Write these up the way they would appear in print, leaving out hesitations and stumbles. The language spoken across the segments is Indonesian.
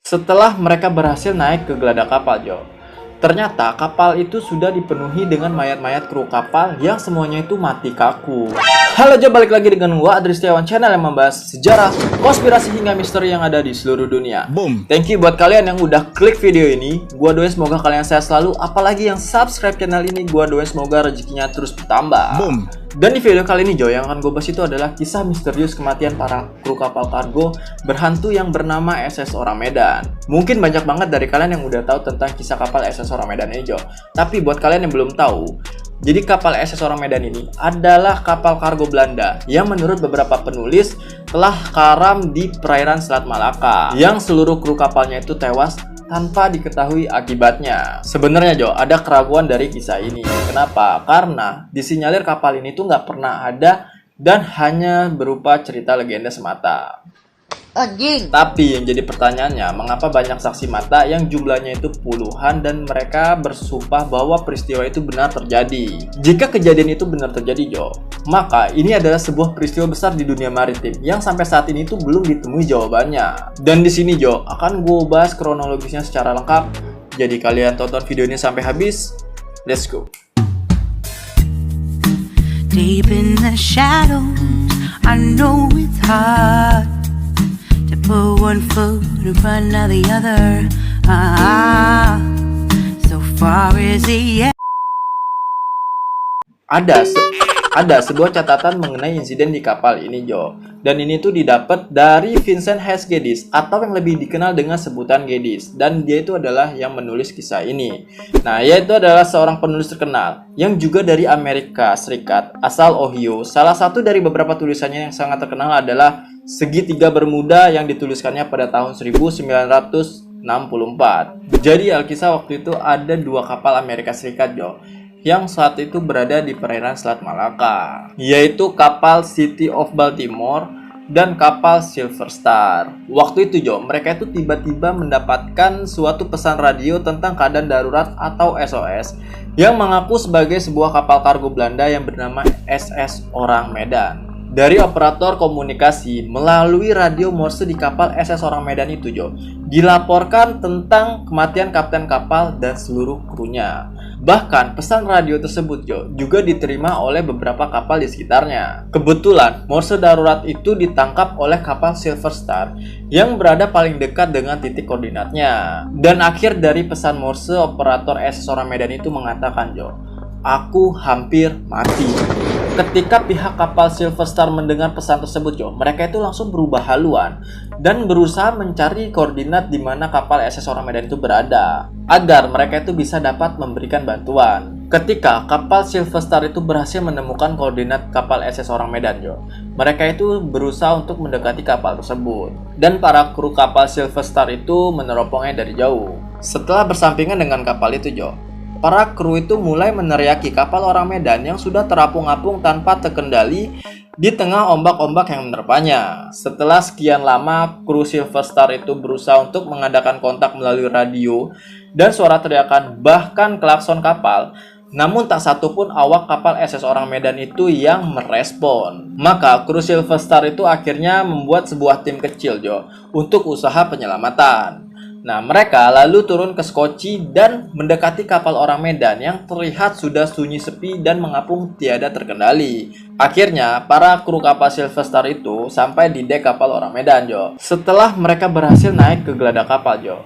Setelah mereka berhasil naik ke geladak kapal, Jo, ternyata kapal itu sudah dipenuhi dengan mayat-mayat kru kapal yang semuanya itu mati kaku. Halo Jo, balik lagi dengan gua Adri Setiawan, channel yang membahas sejarah, konspirasi hingga misteri yang ada di seluruh dunia. Boom. Thank you buat kalian yang udah klik video ini. Gua doain semoga kalian sehat selalu, apalagi yang subscribe channel ini. Gua doain semoga rezekinya terus bertambah. Boom. Dan di video kali ini, Jo, yang akan gue bahas itu adalah kisah misterius kematian para kru kapal kargo berhantu yang bernama SS Orang Medan. Mungkin banyak banget dari kalian yang udah tahu tentang kisah kapal SS Orang Medan ini, Jo. Tapi buat kalian yang belum tahu, jadi kapal SS Orang Medan ini adalah kapal kargo Belanda yang menurut beberapa penulis telah karam di perairan Selat Malaka, yang seluruh kru kapalnya itu tewas tanpa diketahui akibatnya. Sebenarnya, Jo, ada keraguan dari kisah ini. Kenapa? Karena disinyalir kapal ini tuh nggak pernah ada dan hanya berupa cerita legenda semata. Anjing. Tapi yang jadi pertanyaannya, mengapa banyak saksi mata yang jumlahnya itu puluhan dan mereka bersumpah bahwa peristiwa itu benar terjadi? Jika kejadian itu benar terjadi, Jo, maka ini adalah sebuah peristiwa besar di dunia maritim yang sampai saat ini tuh belum ditemui jawabannya. Dan di sini, Jo, akan gue bahas kronologisnya secara lengkap. Jadi kalian tonton video ini sampai habis. Let's go. Deep in the shadows, I know it's hard to put one foot in front of the other. So far is it yet? Ada sebuah catatan mengenai insiden di kapal ini, Jo. Dan ini tuh didapat dari Vincent H. Geddes, atau yang lebih dikenal dengan sebutan Geddes. Dan dia itu adalah yang menulis kisah ini. Nah, yaitu adalah seorang penulis terkenal yang juga dari Amerika Serikat, asal Ohio. Salah satu dari beberapa tulisannya yang sangat terkenal adalah Segitiga Bermuda yang dituliskannya pada tahun 1964. Jadi Alkisah waktu itu ada dua kapal Amerika Serikat, Jo, yang saat itu berada di perairan Selat Malaka, yaitu kapal City of Baltimore dan kapal Silver Star. Waktu itu, Jo, mereka itu tiba-tiba mendapatkan suatu pesan radio tentang keadaan darurat atau SOS yang mengaku sebagai sebuah kapal kargo Belanda yang bernama SS Orang Medan. Dari operator komunikasi melalui radio Morse di kapal SS Orang Medan itu, Jo, dilaporkan tentang kematian kapten kapal dan seluruh krunya. Bahkan pesan radio tersebut, Jo, juga diterima oleh beberapa kapal di sekitarnya. Kebetulan Morse darurat itu ditangkap oleh kapal Silver Star yang berada paling dekat dengan titik koordinatnya. Dan akhir dari pesan Morse, operator SS Orang Medan itu mengatakan, Jo, "Aku hampir mati." Ketika pihak kapal Silver Star mendengar pesan tersebut, Jo, mereka itu langsung berubah haluan dan berusaha mencari koordinat di mana kapal SS Orang Medan itu berada agar mereka itu bisa dapat memberikan bantuan. Ketika kapal Silver Star itu berhasil menemukan koordinat kapal SS Orang Medan, Jo, mereka itu berusaha untuk mendekati kapal tersebut dan para kru kapal Silver Star itu meneropongnya dari jauh. Setelah bersampingan dengan kapal itu, Jo, para kru itu mulai meneriaki kapal Orang Medan yang sudah terapung-apung tanpa terkendali di tengah ombak-ombak yang menerpanya. Setelah sekian lama, kru Silver Star itu berusaha untuk mengadakan kontak melalui radio dan suara teriakan bahkan klakson kapal, namun tak satu pun awak kapal SS Orang Medan itu yang merespon. Maka kru Silver Star itu akhirnya membuat sebuah tim kecil, Jo, untuk usaha penyelamatan. Nah, mereka lalu turun ke Skoci dan mendekati kapal Orang Medan yang terlihat sudah sunyi sepi dan mengapung tiada terkendali. Akhirnya, para kru kapal Silver Star itu sampai di dek kapal Orang Medan, Jo. Setelah mereka berhasil naik ke geladak kapal, Jo,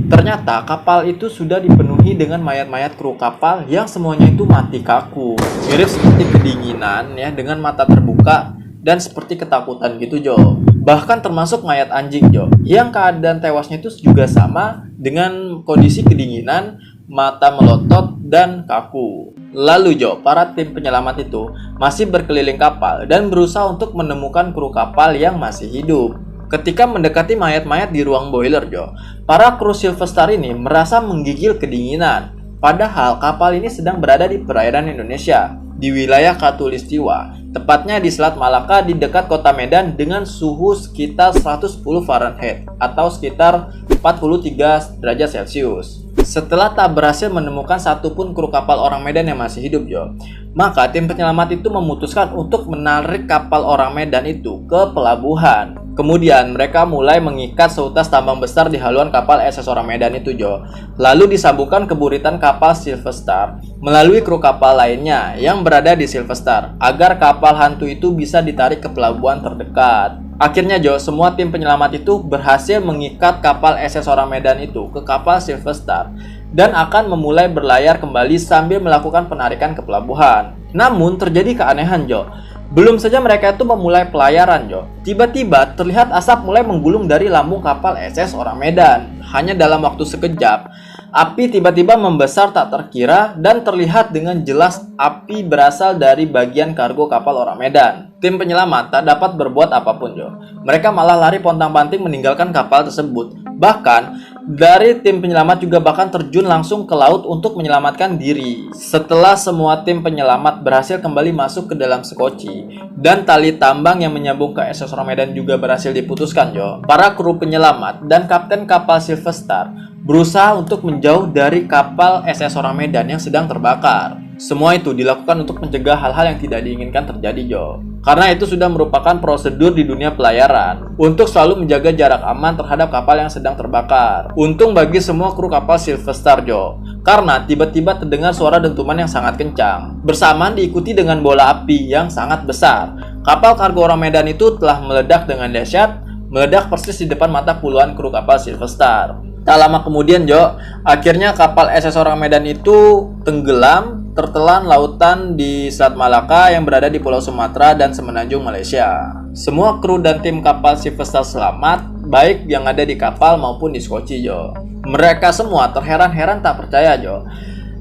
ternyata kapal itu sudah dipenuhi dengan mayat-mayat kru kapal yang semuanya itu mati kaku. Mirip seperti kedinginan ya, dengan mata terbuka dan seperti ketakutan gitu, Jo. Bahkan termasuk mayat anjing, Jo, yang keadaan tewasnya itu juga sama dengan kondisi kedinginan, mata melotot, dan kaku. Lalu, Jo, para tim penyelamat itu masih berkeliling kapal dan berusaha untuk menemukan kru kapal yang masih hidup. Ketika mendekati mayat-mayat di ruang boiler, Jo, para kru Silver Star ini merasa menggigil kedinginan. Padahal kapal ini sedang berada di perairan Indonesia, di wilayah Khatulistiwa, tepatnya di Selat Malaka di dekat kota Medan dengan suhu sekitar 110 Fahrenheit atau sekitar 43 derajat Celcius. Setelah tak berhasil menemukan satupun kru kapal Orang Medan yang masih hidup, Jo, maka tim penyelamat itu memutuskan untuk menarik kapal Orang Medan itu ke pelabuhan. Kemudian mereka mulai mengikat seutas tambang besar di haluan kapal SS Orang Medan itu, Jo. Lalu disambungkan ke buritan kapal Silver Star melalui kru kapal lainnya yang berada di Silver Star agar kapal hantu itu bisa ditarik ke pelabuhan terdekat. Akhirnya, Jo, semua tim penyelamat itu berhasil mengikat kapal SS Orang Medan itu ke kapal Silver Star dan akan memulai berlayar kembali sambil melakukan penarikan ke pelabuhan. Namun terjadi keanehan, Jo. Belum saja mereka itu memulai pelayaran, Jo, tiba-tiba terlihat asap mulai menggulung dari lambung kapal SS Orang Medan. Hanya dalam waktu sekejap, api tiba-tiba membesar tak terkira dan terlihat dengan jelas api berasal dari bagian kargo kapal Orang Medan. Tim penyelamat tak dapat berbuat apapun, Jo. Mereka malah lari pontang-panting meninggalkan kapal tersebut. Bahkan dari tim penyelamat juga bahkan terjun langsung ke laut untuk menyelamatkan diri. Setelah semua tim penyelamat berhasil kembali masuk ke dalam sekoci dan tali tambang yang menyambung ke SS Orang Medan juga berhasil diputuskan, Jo. Para kru penyelamat dan kapten kapal Silver Star berusaha untuk menjauh dari kapal SS Orang Medan yang sedang terbakar. Semua itu dilakukan untuk mencegah hal-hal yang tidak diinginkan terjadi, Jo. Karena itu sudah merupakan prosedur di dunia pelayaran untuk selalu menjaga jarak aman terhadap kapal yang sedang terbakar. Untung bagi semua kru kapal Silver Star, Jo, karena tiba-tiba terdengar suara dentuman yang sangat kencang bersamaan diikuti dengan bola api yang sangat besar. Kapal kargo Orang Medan itu telah meledak dengan dahsyat, meledak persis di depan mata puluhan kru kapal Silver Star. Tak lama kemudian, Jo, akhirnya kapal SS Orang Medan itu tenggelam tertelan lautan di Selat Malaka yang berada di Pulau Sumatera dan Semenanjung Malaysia. Semua kru dan tim kapal Silver Star selamat, baik yang ada di kapal maupun di sekoci, Jo. Mereka semua terheran-heran tak percaya, Jo,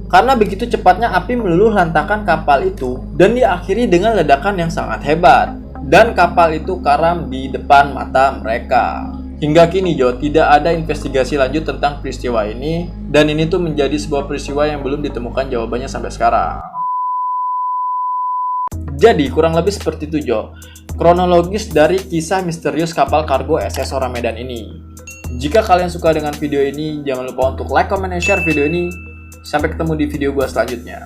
karena begitu cepatnya api meluluh lantakan kapal itu dan diakhiri dengan ledakan yang sangat hebat. Dan kapal itu karam di depan mata mereka. Hingga kini, Jo, tidak ada investigasi lanjut tentang peristiwa ini, dan ini tuh menjadi sebuah peristiwa yang belum ditemukan jawabannya sampai sekarang. Jadi, kurang lebih seperti itu, Jo, kronologis dari kisah misterius kapal kargo SS Orang Medan ini. Jika kalian suka dengan video ini, jangan lupa untuk like, comment, dan share video ini. Sampai ketemu di video gua selanjutnya.